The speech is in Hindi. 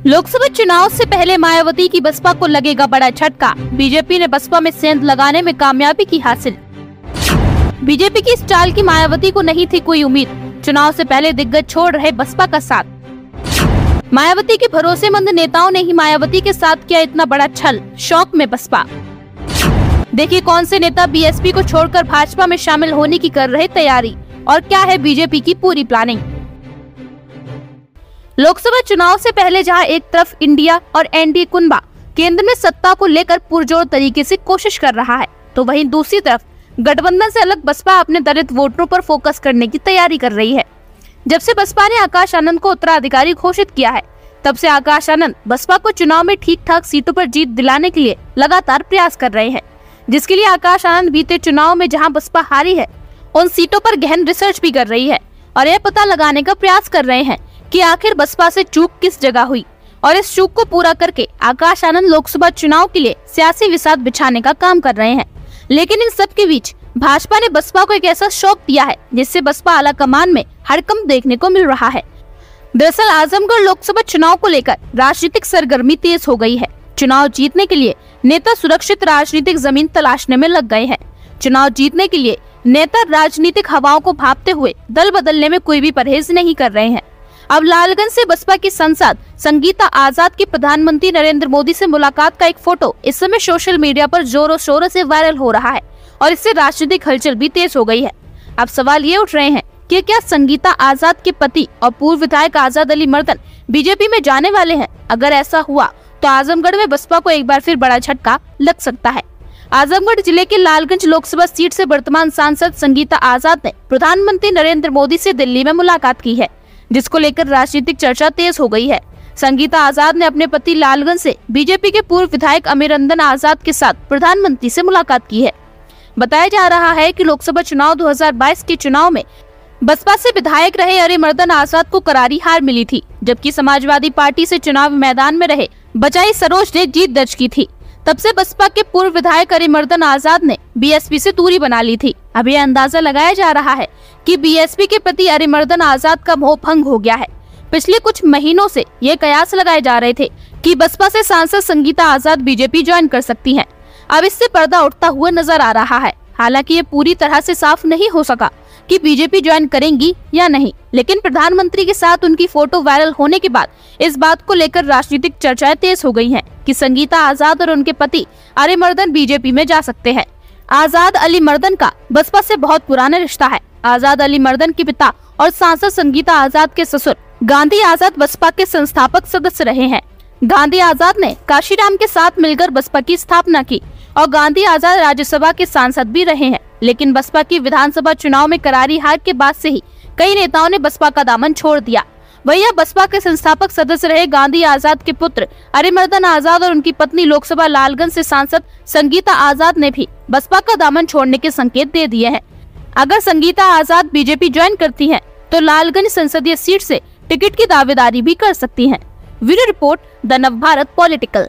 लोकसभा चुनाव से पहले मायावती की बसपा को लगेगा बड़ा झटका। बीजेपी ने बसपा में सेंध लगाने में कामयाबी की हासिल। बीजेपी की इस चाल की मायावती को नहीं थी कोई उम्मीद। चुनाव से पहले दिग्गज छोड़ रहे बसपा का साथ। मायावती के भरोसेमंद नेताओं ने ही मायावती के साथ किया इतना बड़ा छल। शौक में बसपा। देखिए कौन से नेता बीएसपी को छोड़कर भाजपा में शामिल होने की कर रहे तैयारी और क्या है बीजेपी की पूरी प्लानिंग। लोकसभा चुनाव से पहले जहां एक तरफ इंडिया और एनडीए कुनबा केंद्र में सत्ता को लेकर पुरजोर तरीके से कोशिश कर रहा है, तो वहीं दूसरी तरफ गठबंधन से अलग बसपा अपने दलित वोटरों पर फोकस करने की तैयारी कर रही है। जब से बसपा ने आकाश आनंद को उत्तराधिकारी घोषित किया है, तब से आकाश आनंद बसपा को चुनाव में ठीक ठाक सीटों पर जीत दिलाने के लिए लगातार प्रयास कर रहे हैं, जिसके लिए आकाश आनंद बीते चुनाव में जहां बसपा हारी है, उन सीटों पर गहन रिसर्च भी कर रही है और यह पता लगाने का प्रयास कर रहे हैं कि आखिर बसपा से चूक किस जगह हुई और इस चूक को पूरा करके आकाश आनंद लोकसभा चुनाव के लिए सियासी विसात बिछाने का काम कर रहे हैं। लेकिन इन सब के बीच भाजपा ने बसपा को एक ऐसा शौक दिया है जिससे बसपा आला कमान में हड़कंप देखने को मिल रहा है। दरअसल आजमगढ़ लोकसभा चुनाव को लेकर राजनीतिक सरगर्मी तेज हो गई है। चुनाव जीतने के लिए नेता सुरक्षित राजनीतिक जमीन तलाशने में लग गए हैं। चुनाव जीतने के लिए नेता राजनीतिक हवाओं को भांपते हुए दल बदलने में कोई भी परहेज नहीं कर रहे हैं। अब लालगंज से बसपा की सांसद संगीता आजाद की प्रधानमंत्री नरेंद्र मोदी से मुलाकात का एक फोटो इस समय सोशल मीडिया पर जोरों शोरों से वायरल हो रहा है और इससे राजनीतिक हलचल भी तेज हो गई है। अब सवाल ये उठ रहे हैं कि क्या संगीता आजाद के पति और पूर्व विधायक आजाद अली मर्दन बीजेपी में जाने वाले हैं? अगर ऐसा हुआ तो आजमगढ़ में बसपा को एक बार फिर बड़ा झटका लग सकता है। आजमगढ़ जिले के लालगंज लोकसभा सीट से वर्तमान सांसद संगीता आजाद ने प्रधानमंत्री नरेंद्र मोदी से दिल्ली में मुलाकात की है, जिसको लेकर राजनीतिक चर्चा तेज हो गई है। संगीता आजाद ने अपने पति लालगंज से बीजेपी के पूर्व विधायक अमीरंदन आजाद के साथ प्रधानमंत्री से मुलाकात की है। बताया जा रहा है कि लोकसभा चुनाव 2022 के चुनाव में बसपा से विधायक रहे अमीरंदन आजाद को करारी हार मिली थी, जबकि समाजवादी पार्टी से चुनाव मैदान में रहे बचाई सरोज ने जीत दर्ज की थी। तब से बसपा के पूर्व विधायक अमीरंदन आजाद ने बीएसपी से दूरी बना ली थी। अब यह अंदाजा लगाया जा रहा है कि बीएसपी के प्रति अमीरंदन आजाद का मोह भंग हो गया है। पिछले कुछ महीनों से ये कयास लगाए जा रहे थे कि बसपा से सांसद संगीता आजाद बीजेपी ज्वाइन कर सकती हैं। अब इससे पर्दा उठता हुआ नजर आ रहा है। हालांकि ये पूरी तरह से साफ नहीं हो सका कि बीजेपी ज्वाइन करेंगी या नहीं, लेकिन प्रधानमंत्री के साथ उनकी फोटो वायरल होने के बाद इस बात को लेकर राजनीतिक चर्चाएं तेज हो गई हैं कि संगीता आजाद और उनके पति अमीरंदन बीजेपी में जा सकते हैं। आजाद अली मर्दन का बसपा से बहुत पुराना रिश्ता है। आजाद अली मर्दन के पिता और सांसद संगीता आजाद के ससुर गांधी आजाद बसपा के संस्थापक सदस्य रहे हैं। गांधी आजाद ने काशीराम के साथ मिलकर बसपा की स्थापना की और गांधी आजाद राज्यसभा के सांसद भी रहे हैं। लेकिन बसपा की विधानसभा चुनाव में करारी हार के बाद से ही कई नेताओं ने बसपा का दामन छोड़ दिया। वहीं बसपा के संस्थापक सदस्य रहे गांधी आजाद के पुत्र अमीरंदन आजाद और उनकी पत्नी लोकसभा लालगंज से सांसद संगीता आजाद ने भी बसपा का दामन छोड़ने के संकेत दे दिए हैं। अगर संगीता आजाद बीजेपी ज्वाइन करती हैं, तो लालगंज संसदीय सीट से टिकट की दावेदारी भी कर सकती हैं। Bureau report, the Navbharat political.